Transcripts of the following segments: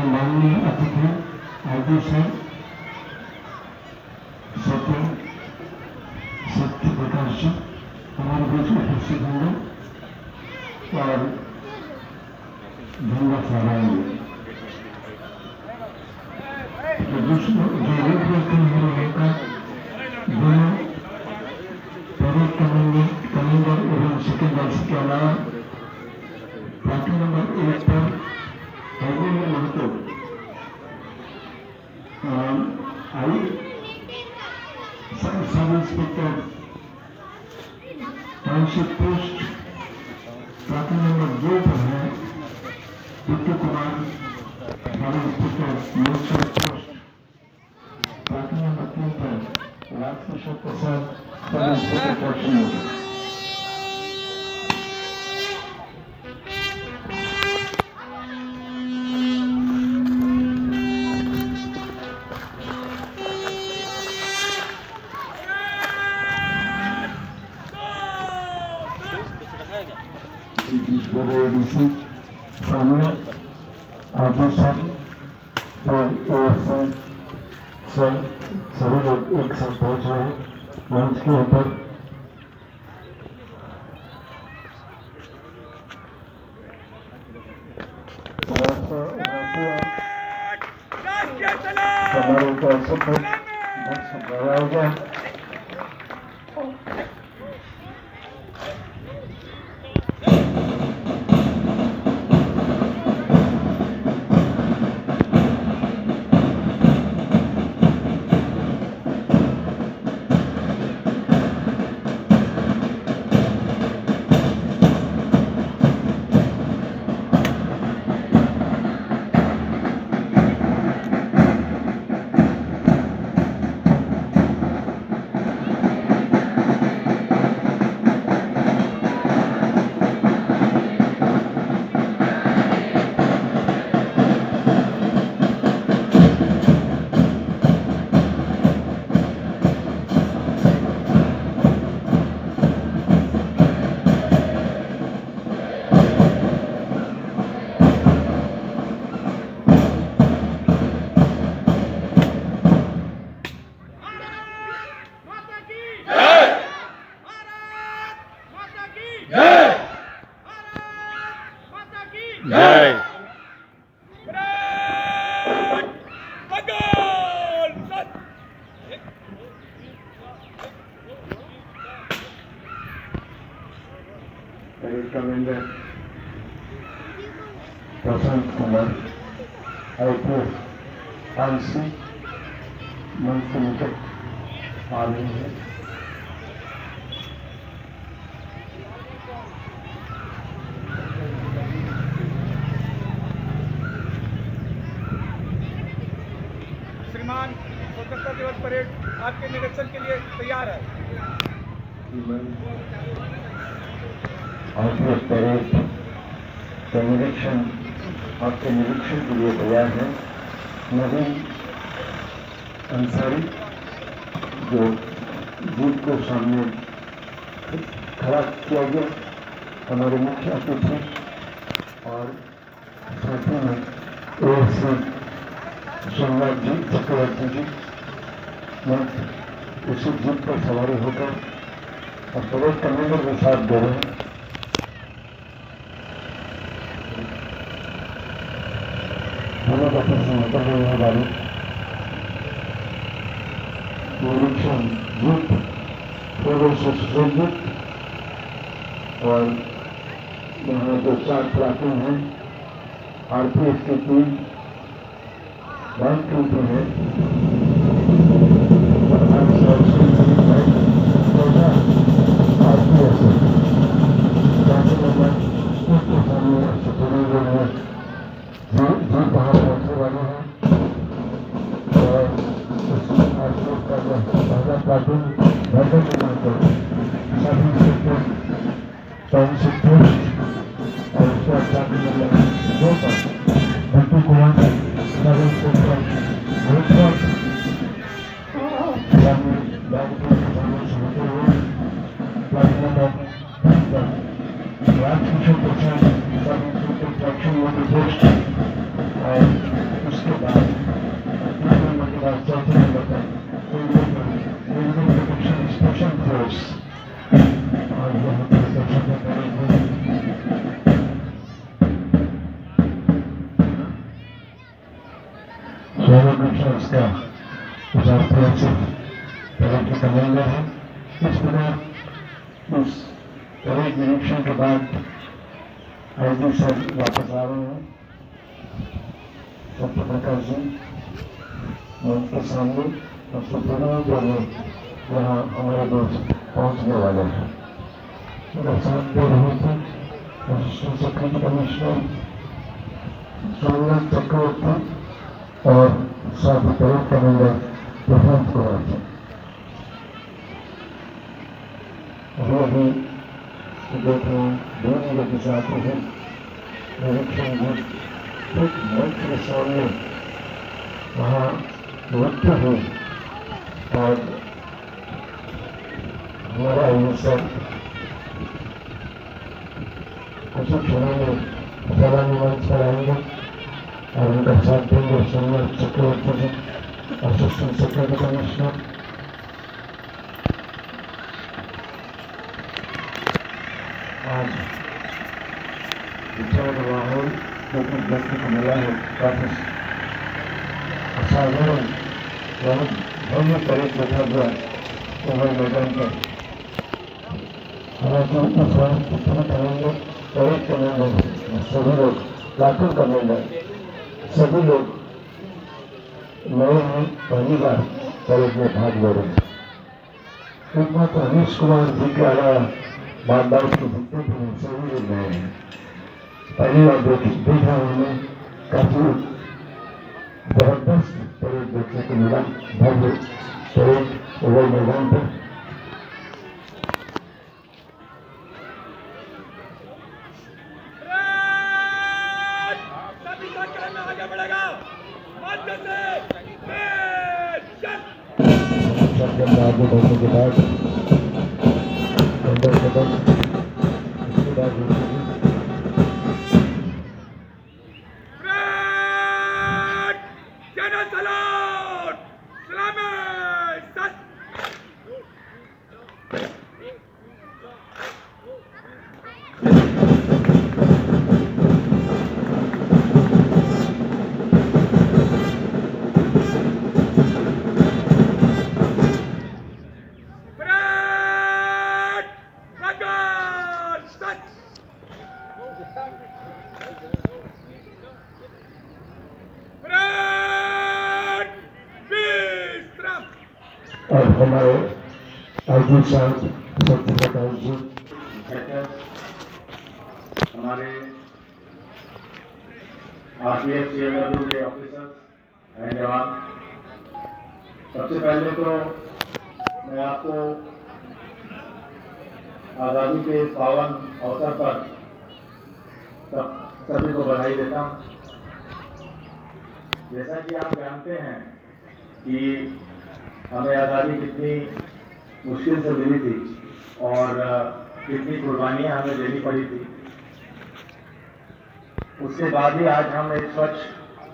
माननीय अतिथि आदि से सत्य प्रकाश जी हमारे बीच उपस्थित होंगे और झंडा फहराएंगे। जो रूपरेखा है उनका दोनों परेड कमांडर एवं सेकेंडर्स के अलावा पार्टी नंबर 1 पर हरगोविंद महतो आई sub inspector township post party number 2 पर है Vicky Kumar sub inspector municipal post party number 3 पर राजकिशोर प्रसाद सब इंस्पेक्टर फॉर्चूनर। सामने आगे से सभी लोग एक साथ पहुंच रहे हैं मंच के ऊपर। समारोह का अवसर पर मंच बढ़ाया गया। Commander Prashant Kumar IPS ANSI मंच के निकट आ रहे हैं। श्रीमान, स्वतंत्रता दिवस परेड आपके निरीक्षण के लिए तैयार है। आईपीएस परेड का निरीक्षण आपके निरीक्षण के लिए तैयार है। नवीन अंसारी जो जीप को सामने खड़ा किया गया हमारे मुख्य अतिथि और साथ ही में एएससी सोमनाथ जी चक्रवर्ती जी उसी जीप पर सवारी होकर और परेड कमांडर के साथ दे रहे हैं। दोनों का प्रश्न निकल रही है गाड़ी निरीक्षण जीप पूर्व से सुसज्जित और यहाँ जो 4 प्लाटून हैं आरपीएफ की टीम बैंक ड्यूटी है आरपीएफ जीप वहाँ पहुँचने वाले हैं और आरपीएफ का जो पहला प्लाटून बैठक निर्माण कर सभी सेक्टर टाउनशिप पोस्ट और उसका प्लाटून नंबर 2 पर विक्की कुमार सब इंस्पेक्टर और चौथे नंबर पर रेलवे प्रोटेक्शन स्पेशल फोर्स और यहाँ पर दर्शकों करेंगे सोलह मिशन का उजाफर से परेड की कमांडर है। इस प्रकार उस परेड निरीक्षण के बाद आईजी सर वापस आ रहे हैं। डॉक्टर प्रकाश जी उनके सामने और सुप्रीम जो है यहाँ हमारे दोस्त पहुँचने वाले हैं। मेरा साथ दे रहे थे असिस्टेंट सेक्रेटरी कमिश्नर सोमनाथ चक्रवर्ती और साथ ही परेड कमांडर प्रशांत कुमार जी। अभी देख रहे हैं दोनों लोग के साथ हैं निरीक्षण में एक मंच के सामने वहाँ नृत्य हुई और हमारा ये सब कुछ क्षणों में सलामी मंच पर आएंगे और उनका साथ देंगे सोमनाथ चक्रवर्ती जी असिस्टेंट सेक्रेटरी कमिश्नर। आज विचार माहौल क्योंकि देखने को मिला है काफी असाधारण बहुत भव्य परेड देखा गया ओवर मैदान पर। हालांकि इस बार कितने कमेंडर परेड कमेंडर सभी लोग लाखों कमेंडर सभी लोग नए हैं, पहली बार परेड में भाग ले रहे हैं। एकमात्र रमेश कुमार जी के अलावा बार बार के जितने भी हैं सभी लोग नए हैं। पहली बार देखा उन्होंने काफी जबरदस्त परेड देखने को मिला। भव्य परेड ओवर मैदान पर आगे बढ़ने के बाद उसके बाद और हमारे आईजी साहब सत्यप्रकाश जी हमारे आरपीएफ सीएमडब्ल्यू के ऑफिसर्स एंड जवान, सबसे पहले तो मैं आपको आज़ादी के इस पावन अवसर पर सभी को बधाई देता हूँ। जैसा कि आप जानते हैं कि हमें आज़ादी कितनी मुश्किल से मिली थी और कितनी कुर्बानियाँ हमें देनी पड़ी थी। उसके बाद ही आज हम एक स्वच्छ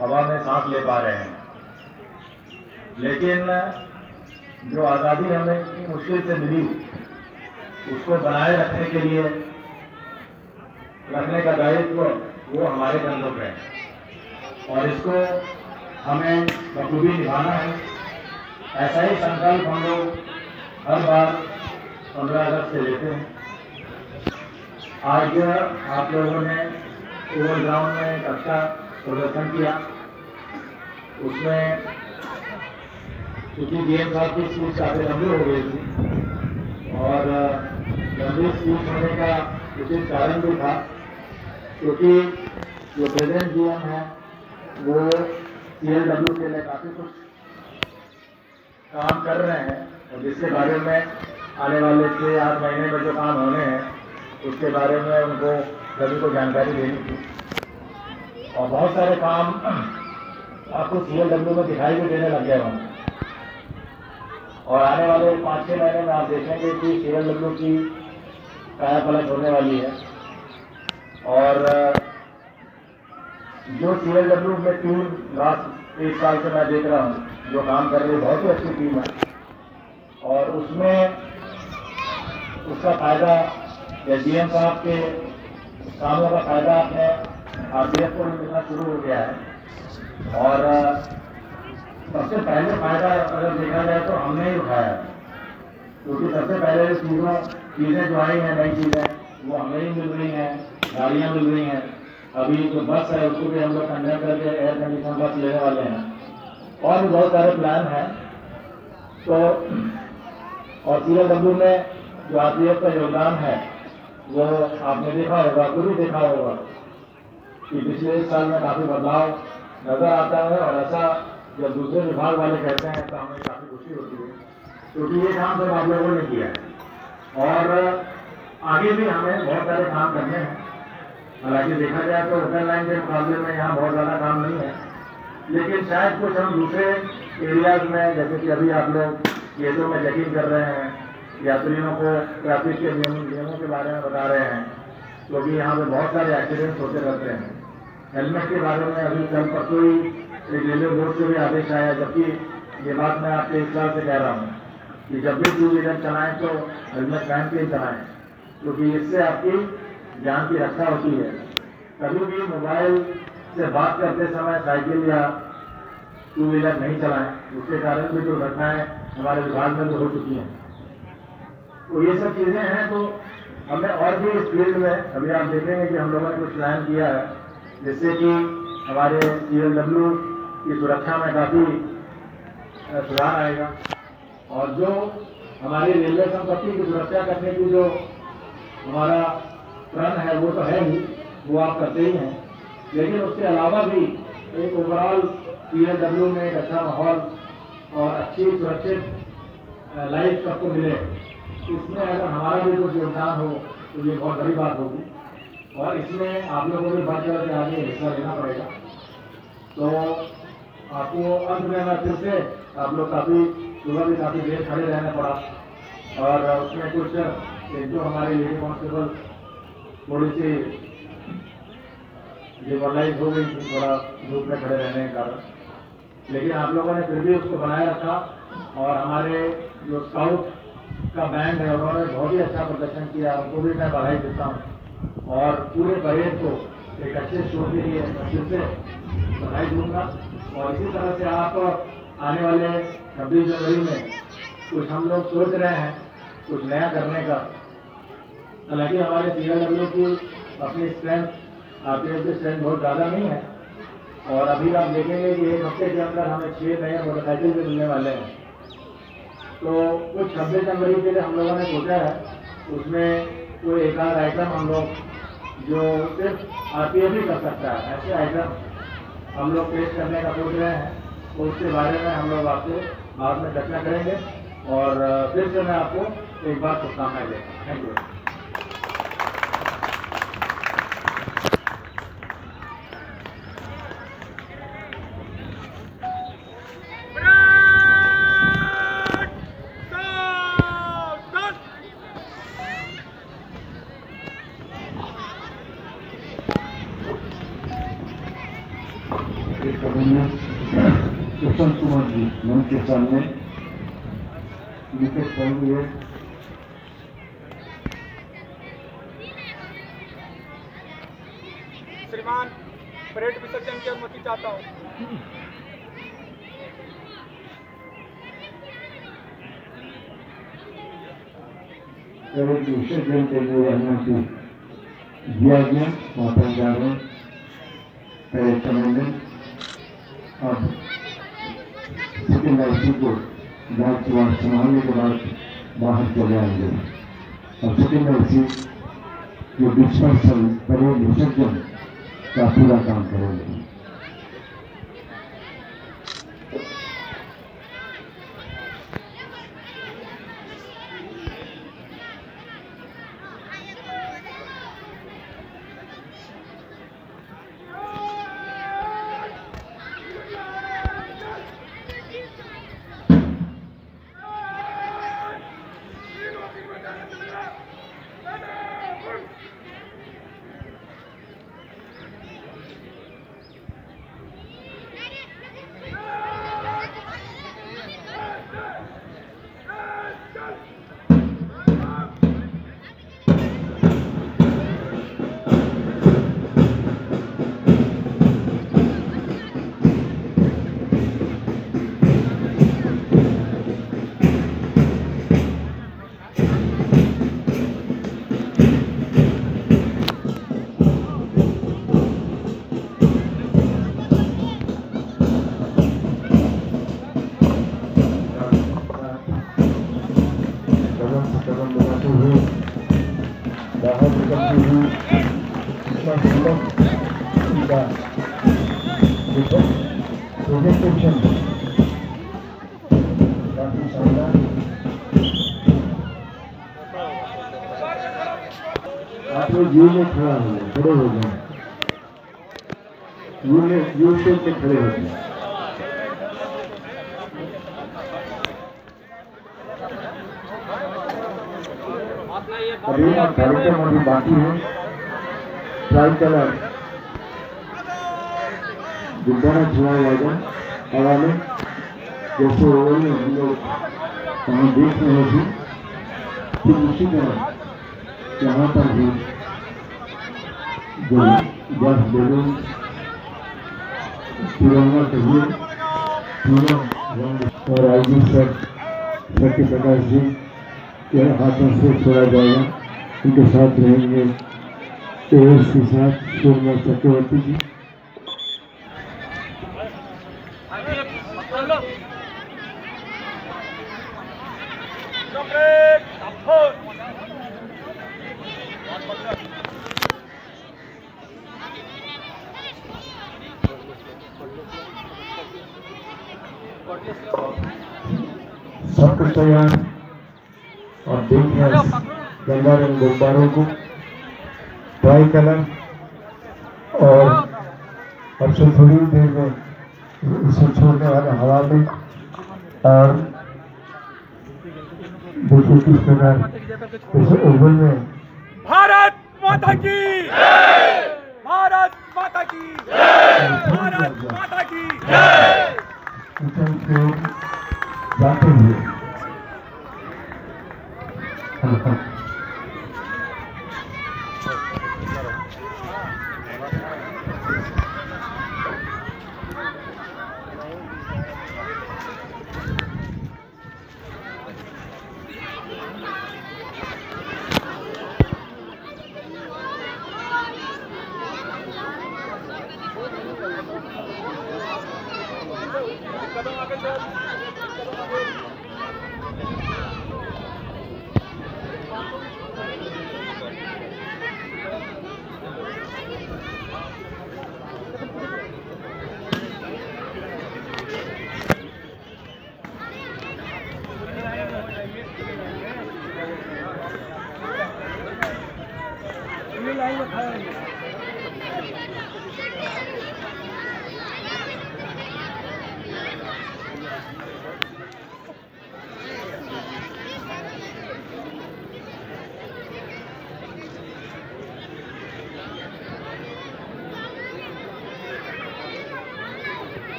हवा में सांस ले पा रहे हैं। लेकिन जो आज़ादी हमें इतनी मुश्किल से मिली उसको बनाए रखने के लिए रखने का दायित्व वो हमारे कंधों पे है और इसको हमें बखूबी निभाना है। ऐसा ही संकल्प हम लोग हर बार 15 अगस्त से लेते हैं। आज आप लोगों ने ओवर ग्राउंड में एक अच्छा प्रदर्शन किया। उसमें क्योंकि गेम साहब की स्पीच काफ़ी लंबी हो गई थी और लंबी स्पीच होने का उचित कारण भी था क्योंकि जो प्रेजेंट जीएम है वो सीएलडब्ल्यू के लिए काफ़ी कुछ काम कर रहे हैं और जिसके बारे में आने वाले 6-8 महीने में जो काम होने हैं उसके बारे में उनको सभी को जानकारी देनी थी। और बहुत सारे काम आपको सीएलडब्ल्यू में दिखाई भी देने लग गए होंगे और आने वाले 5-6 महीने में आप देखेंगे कि सीएलडब्ल्यू की कायापलट होने वाली है। और जो सीएलडब्ल्यू में टीम लास्ट 1 साल से मैं देख रहा हूँ जो काम कर रही है, बहुत ही अच्छी टीम है और उसमें उसका फायदा या डीएम साहब के कामों का फायदा अपने आरपीएफ को मिलना शुरू हो गया है। और सबसे पहले फायदा अगर देखा जाए तो हमने ही उठाया है, क्योंकि सबसे पहले जो चीज़ें जो आई हैं, नई चीज़ें वो हमें ही मिल रही हैं, गाड़ियाँ मिल रही हैं। अभी जो बस है उसको भी हम लोग कंडेम करके एयर कंडीशन बस लेने वाले हैं और भी बहुत सारे प्लान हैं। तो और CLW में जो आरपीएफ का योगदान है वो आपने देखा होगा, खुद ही देखा होगा कि पिछले 1 साल में काफ़ी बदलाव नजर आता है। और ऐसा जब दूसरे विभाग वाले कहते हैं तो हमें काफ़ी खुशी होती है, क्योंकि ये काम सब आप लोगों ने किया है और आगे भी हमें बहुत सारे काम करने हैं। हालांकि देखा जाए तो होटल लाइन के मुकाबले में यहाँ बहुत ज़्यादा काम नहीं है, लेकिन शायद कुछ हम दूसरे एरियाज में, जैसे कि अभी आप लोग गेटों में चेकिंग कर रहे हैं, यात्रियों को ट्रैफिक के नियमों के बारे में बता रहे हैं, क्योंकि यहाँ पे बहुत सारे एक्सीडेंट्स होते रहते हैं। हेलमेट के बारे में अभी कल परसों ही एक रेलवे बोर्ड से भी आदेश आया, जबकि ये बात मैं आपके 1 साल से कह रहा हूँ कि जब भी 2 व्हीलर चलाएं तो हेलमेट पहन के ही चलाएं, क्योंकि इससे आपकी जान की रक्षा होती है। कभी भी मोबाइल से बात करते समय साइकिल या 2 व्हीलर नहीं चलाएं, उसके कारण भी दुर्घटनाएं हमारे विभाग में तो हो चुकी हैं। तो ये सब चीज़ें हैं। तो हमने और भी इस फील्ड में अभी आप देखेंगे कि हम लोगों ने कुछ प्लान किया है, जिससे कि हमारे CLW की सुरक्षा में काफ़ी सुधार आएगा। और जो हमारी रेलवे संपत्ति की सुरक्षा करने की जो हमारा प्रण है वो तो है ही, वो आप करते ही हैं, लेकिन उसके अलावा भी एक ओवरऑल CLW में एक अच्छा माहौल और अच्छी सुरक्षित लाइफ सबको मिले, इसमें अगर हमारा भी कुछ योगदान हो तो ये बहुत बड़ी बात होगी और इसमें आप लोगों को भी बढ़ चढ़ के आगे हिस्सा लेना पड़ेगा। तो आपको अंत में मैं फिर से आप लोग सुबह भी काफ़ी देर खड़े रहना पड़ा और उसमें कुछ जो हमारी लेडी कांस्टेबल थोड़ी सी डिमोरलाइज हो गई थी, थोड़ा धूप में खड़े रहने के कारण, लेकिन आप लोगों ने फिर भी उसको बनाए रखा। और हमारे जो स्काउट का बैंड है उन्होंने बहुत ही अच्छा प्रदर्शन किया, उनको भी मैं बधाई देता हूँ और पूरे परेड को एक अच्छे शो के लिए मैं फिर से बधाई दूंगा। और इसी तरह से आप आने वाले 26 जनवरी में कुछ हम लोग सोच रहे हैं कुछ नया करने का। हालांकि हमारे CLW की अपनी स्ट्रेंथ आरपीएफ की स्ट्रेंथ बहुत ज़्यादा नहीं है और अभी आप देखेंगे कि 1 हफ्ते के अंदर हमें 6 नए मोटरसाइकिल भी मिलने वाले हैं। तो कुछ 26 जनवरी के लिए हम लोगों ने सोचा है, उसमें कोई एक आध आइटम हम लोग जो सिर्फ आरपीएफ ही कर सकता है, ऐसे आइटम हम लोग पेश करने का सोच रहे हैं। तो उसके बारे में हम लोग आपसे बाद में चर्चा करेंगे और फिर से मैं आपको एक बार शुभकामनाएं देता हूँ। Thank you. सुशांत कुमार जी मंच के सामने विकेट पॉइंट हुए। श्रीमान, परेड विसर्जन की अनुमति चाहता हूँ। परेड विसर्जन के लिए अनुमति दिया गया। वहाँ जा रहे हैं परेड कमांडेंट। अब सेकेंड आईसी को दायित्व संभालने के बाद बाहर चले आएंगे और सेकेंड आईसी जो डिस्पर्सल परेड विसर्जन का पूरा काम करेंगे। से कदम लगाते हुए बाहर निकलती हुई इसका प्रेजेंटेशन काफी शानदार। आप लोग यू में खड़े हो जाए, यू शेप में खड़े हो जाए। अभी कार्यक्रम अभी बाकी है। ट्राई कलर गुब्बारा छुआ जाएगा हवा में, जैसे ओवल में हम लोग वहाँ देख रहे थे, फिर उसी तरह यहाँ पर भी जो गैस बैलून तिरंगा कहिए तीनों रंग और आईजी सर सत्य प्रकाश जी के हाथों से छोड़ा जाएगा। उनके साथ रहेंगे एएस के साथ सोमनाथ चक्रवर्ती जी। सब कुछ तैयार और देख रहे हैं गंगा रंग गुब्बारों को, ट्राई कलर और अब से थोड़ी देर में इसे छोड़ने वाले हवा में। और देखिए किस प्रकार इस ओवल में भारत माता की, भारत माता की, भारत माता की जाते हुए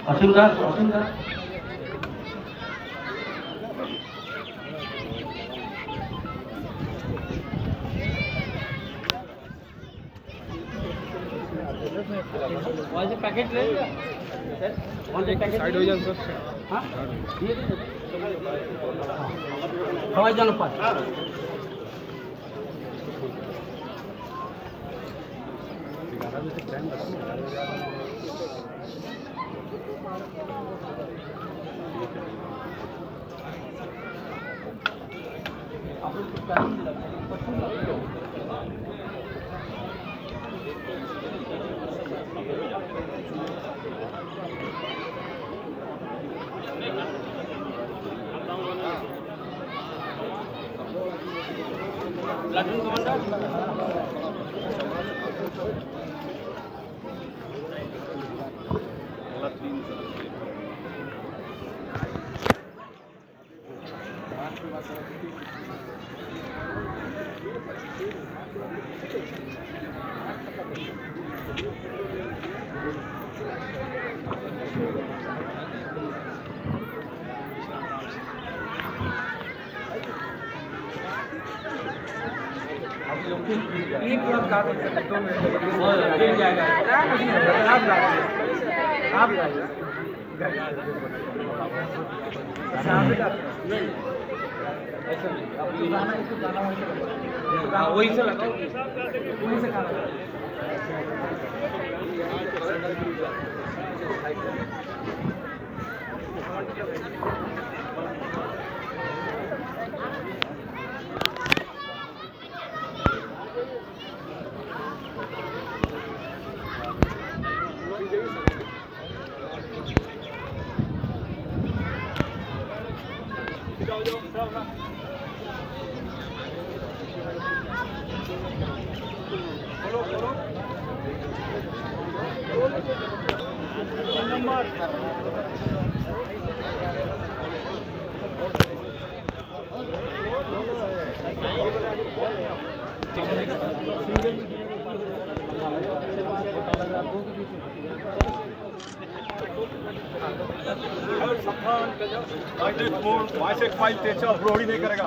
असुंगा पैकेट ले साइड हो जाए हाँ हवाई जान पर एक बार का 2 मिनट गिर जाएगा। आप लाइए वही से लगाओ, वही से खाना। एक फाइल त्याच्या अप्रोडी नहीं करेगा।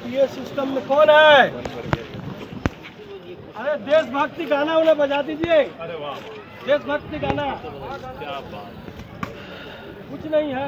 पीए सिस्टम में कौन है? अरे देशभक्ति गाना उन्हें बजा दीजिए। अरे वाह, देशभक्ति गाना। क्या बात। कुछ नहीं है।